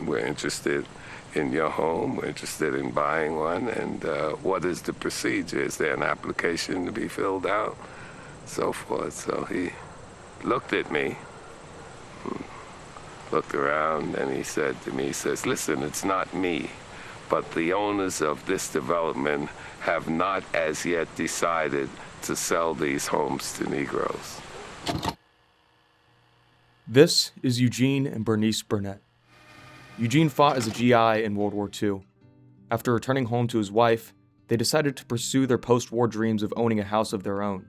We're interested in your home. We're interested in buying one. And what is the procedure? Is there an application to be filled out? So forth. So he looked at me, looked around, and he said to me, he says, listen, it's not me, but the owners of this development have not as yet decided to sell these homes to Negroes. This is Eugene and Bernice Burnett. Eugene fought as a GI in World War II. After returning home to his wife, they decided to pursue their post-war dreams of owning a house of their own.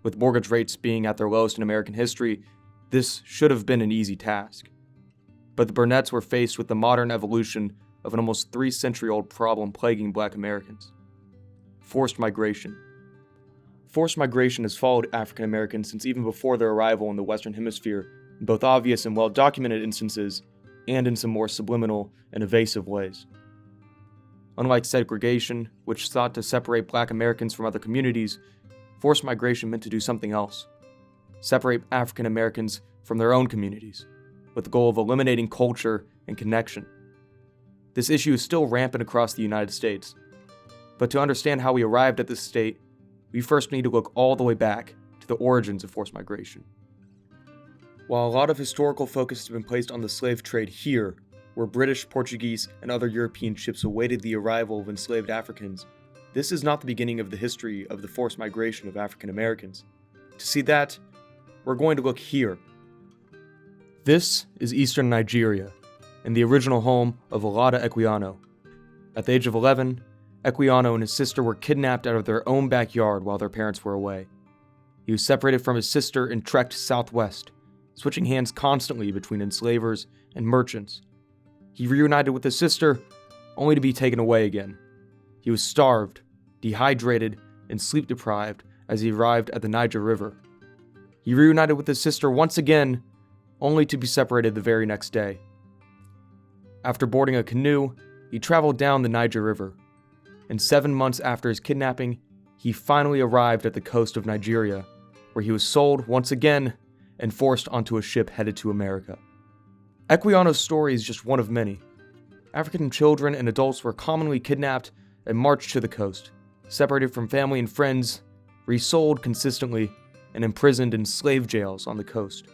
With mortgage rates being at their lowest in American history, this should have been an easy task. But the Burnetts were faced with the modern evolution of an almost 3-century-old problem plaguing Black Americans: forced migration. Forced migration has followed African Americans since even before their arrival in the Western Hemisphere, in both obvious and well-documented instances, and in some more subliminal and evasive ways. Unlike segregation, which sought to separate Black Americans from other communities, forced migration meant to do something else: separate African Americans from their own communities, with the goal of eliminating culture and connection. This issue is still rampant across the United States, but to understand how we arrived at this state, we first need to look all the way back to the origins of forced migration. While a lot of historical focus has been placed on the slave trade here, where British, Portuguese, and other European ships awaited the arrival of enslaved Africans, this is not the beginning of the history of the forced migration of African Americans. To see that, we're going to look here. This is eastern Nigeria, and the original home of Olada Equiano. At the age of 11, Equiano and his sister were kidnapped out of their own backyard while their parents were away. He was separated from his sister and trekked southwest, switching hands constantly between enslavers and merchants. He reunited with his sister, only to be taken away again. He was starved, dehydrated, and sleep-deprived as he arrived at the Niger River. He reunited with his sister once again, only to be separated the very next day. After boarding a canoe, he traveled down the Niger River, and 7 months after his kidnapping, he finally arrived at the coast of Nigeria, where he was sold once again and forced onto a ship headed to America. Equiano's story is just one of many. African children and adults were commonly kidnapped and marched to the coast, separated from family and friends, resold consistently, and imprisoned in slave jails on the coast.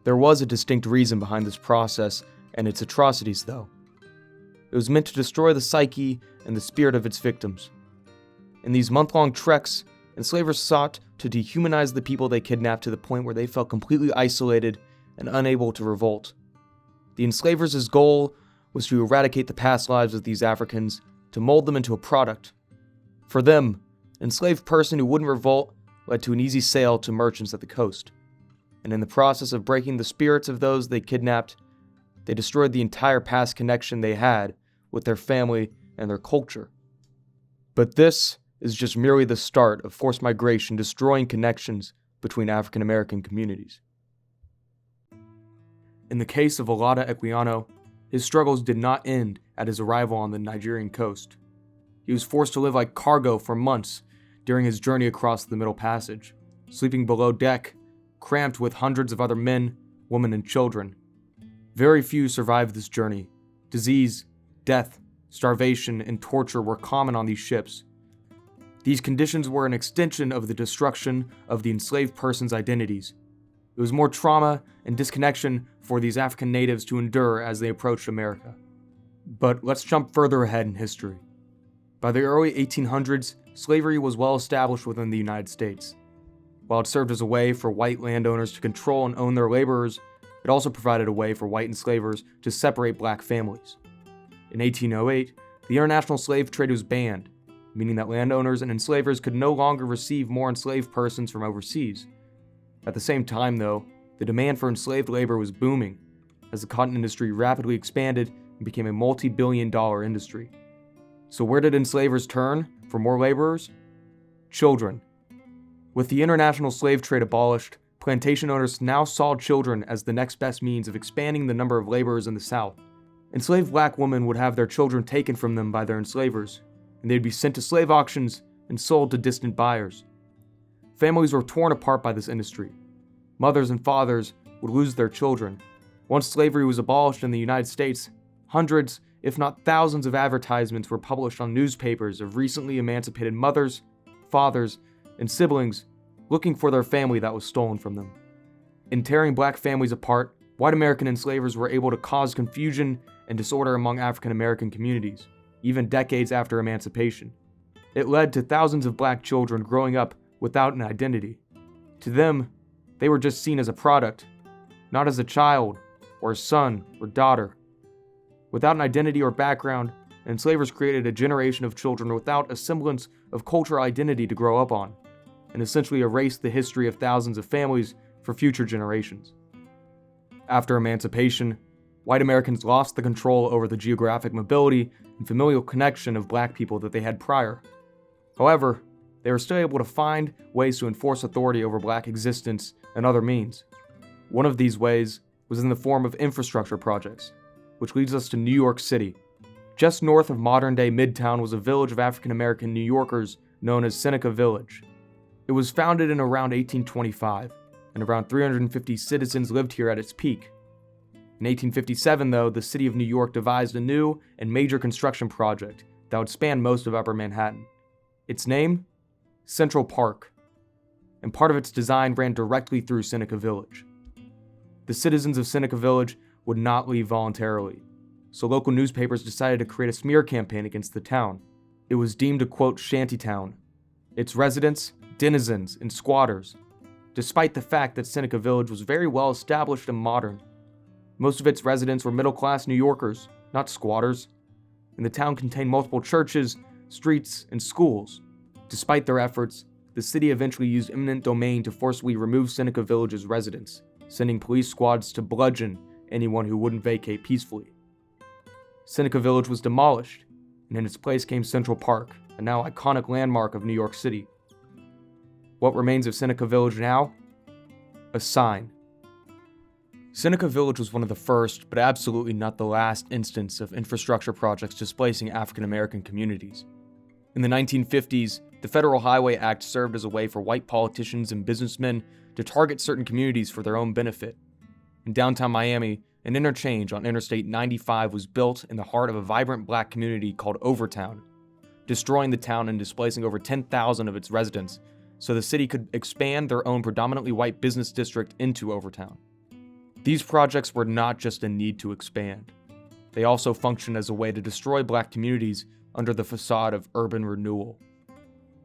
There was a distinct reason behind this process and its atrocities, though. It was meant to destroy the psyche and the spirit of its victims. In these month-long treks, enslavers sought to dehumanize the people they kidnapped to the point where they felt completely isolated and unable to revolt. The enslavers' goal was to eradicate the past lives of these Africans, to mold them into a product. For them, an enslaved person who wouldn't revolt led to an easy sale to merchants at the coast. And in the process of breaking the spirits of those they kidnapped, they destroyed the entire past connection they had with their family and their culture. But this is just merely the start of forced migration destroying connections between African American communities. In the case of Olada Equiano, his struggles did not end at his arrival on the Nigerian coast. He was forced to live like cargo for months during his journey across the Middle Passage, sleeping below deck, cramped with hundreds of other men, women, and children. Very few survived this journey. Disease, death, starvation, and torture were common on these ships. These conditions were an extension of the destruction of the enslaved person's identities. It was more trauma and disconnection for these African natives to endure as they approached America. But let's jump further ahead in history. By the early 1800s, slavery was well established within the United States. While it served as a way for white landowners to control and own their laborers, it also provided a way for white enslavers to separate Black families. In 1808, the international slave trade was banned, meaning that landowners and enslavers could no longer receive more enslaved persons from overseas. At the same time, though, the demand for enslaved labor was booming, as the cotton industry rapidly expanded and became a multi-billion-dollar industry. So where did enslavers turn for more laborers? Children. With the international slave trade abolished, plantation owners now saw children as the next best means of expanding the number of laborers in the South. Enslaved Black women would have their children taken from them by their enslavers, and they'd be sent to slave auctions and sold to distant buyers. Families were torn apart by this industry. Mothers and fathers would lose their children, Once slavery was abolished in the United States, hundreds, if not thousands of advertisements were published on newspapers of recently emancipated mothers, fathers, and siblings looking for their family that was stolen from them. In tearing black families apart, white American enslavers were able to cause confusion and disorder among African American communities, even decades after emancipation. It led to thousands of black children growing up without an identity. To them, they were just seen as a product, not as a child, or a son, or daughter. Without an identity or background, enslavers created a generation of children without a semblance of cultural identity to grow up on, and essentially erased the history of thousands of families for future generations. After emancipation, white Americans lost the control over the geographic mobility and familial connection of black people that they had prior. However, they were still able to find ways to enforce authority over black existence and other means. One of these ways was in the form of infrastructure projects, which leads us to New York City. Just north of modern-day Midtown was a village of African-American New Yorkers known as Seneca Village. It was founded in around 1825, and around 350 citizens lived here at its peak. In 1857, though, the city of New York devised a new and major construction project that would span most of Upper Manhattan. Its name? Central Park, and part of its design ran directly through Seneca Village. The citizens of Seneca Village would not leave voluntarily, so local newspapers decided to create a smear campaign against the town. It was deemed a, quote, shantytown. Its residents, denizens, and squatters, despite the fact that Seneca Village was very well established and modern. Most of its residents were middle-class New Yorkers, not squatters, and the town contained multiple churches, streets, and schools. Despite their efforts, the city eventually used eminent domain to forcibly remove Seneca Village's residents, sending police squads to bludgeon anyone who wouldn't vacate peacefully. Seneca Village was demolished, and in its place came Central Park, a now iconic landmark of New York City. What remains of Seneca Village now? A sign. Seneca Village was one of the first, but absolutely not the last instance of infrastructure projects displacing African American communities. In the 1950s, the Federal Highway Act served as a way for white politicians and businessmen to target certain communities for their own benefit. In downtown Miami, an interchange on Interstate 95 was built in the heart of a vibrant black community called Overtown, destroying the town and displacing over 10,000 of its residents so the city could expand their own predominantly white business district into Overtown. These projects were not just a need to expand. They also functioned as a way to destroy black communities under the facade of urban renewal.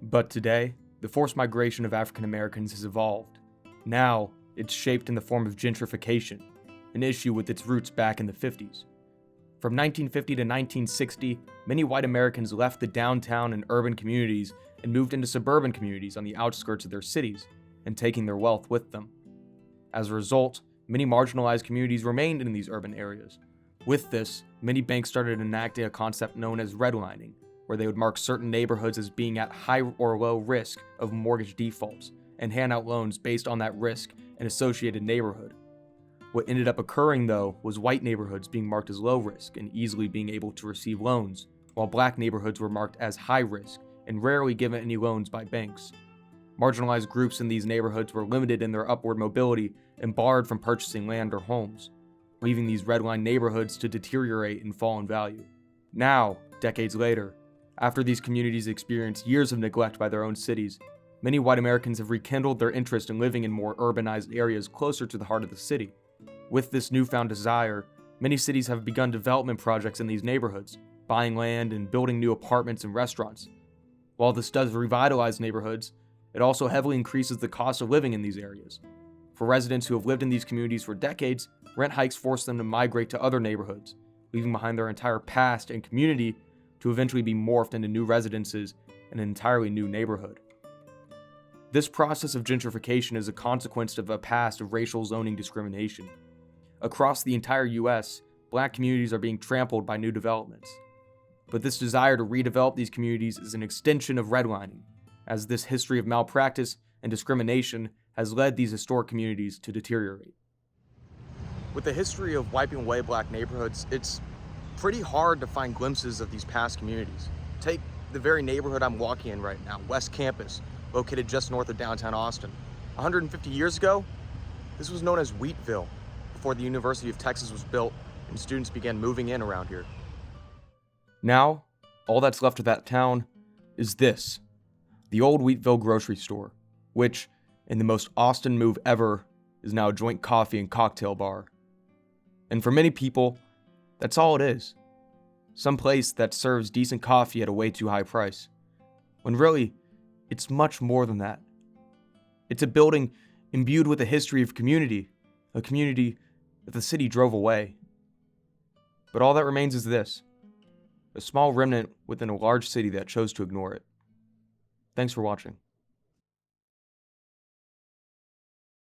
But today, the forced migration of African Americans has evolved. Now, it's shaped in the form of gentrification, an issue with its roots back in the 50s. From 1950 to 1960, many white Americans left the downtown and urban communities and moved into suburban communities on the outskirts of their cities, and taking their wealth with them. As a result, many marginalized communities remained in these urban areas. With this, many banks started enacting a concept known as redlining, where they would mark certain neighborhoods as being at high or low risk of mortgage defaults, and hand out loans based on that risk and associated neighborhood. What ended up occurring, though, was white neighborhoods being marked as low risk and easily being able to receive loans, while black neighborhoods were marked as high risk and rarely given any loans by banks. Marginalized groups in these neighborhoods were limited in their upward mobility and barred from purchasing land or homes, leaving these redline neighborhoods to deteriorate and fall in value. Now, decades later, after these communities experienced years of neglect by their own cities, many white Americans have rekindled their interest in living in more urbanized areas closer to the heart of the city. With this newfound desire, many cities have begun development projects in these neighborhoods, buying land and building new apartments and restaurants. While this does revitalize neighborhoods, it also heavily increases the cost of living in these areas. For residents who have lived in these communities for decades, rent hikes force them to migrate to other neighborhoods, leaving behind their entire past and community to eventually be morphed into new residences in an entirely new neighborhood. This process of gentrification is a consequence of a past of racial zoning discrimination. Across the entire US, black communities are being trampled by new developments. But this desire to redevelop these communities is an extension of redlining, as this history of malpractice and discrimination has led these historic communities to deteriorate. With the history of wiping away black neighborhoods, it's pretty hard to find glimpses of these past communities. Take the very neighborhood I'm walking in right now, West Campus, located just north of downtown Austin. 150 years ago, this was known as Wheatville, before the University of Texas was built and students began moving in around here. Now, all that's left of that town is this, the old Wheatville grocery store, which, in the most Austin move ever, is now a joint coffee and cocktail bar. And for many people, that's all it is. Some place that serves decent coffee at a way too high price. When really, it's much more than that. It's a building imbued with a history of community, a community that the city drove away. But all that remains is this, a small remnant within a large city that chose to ignore it. Thanks for watching.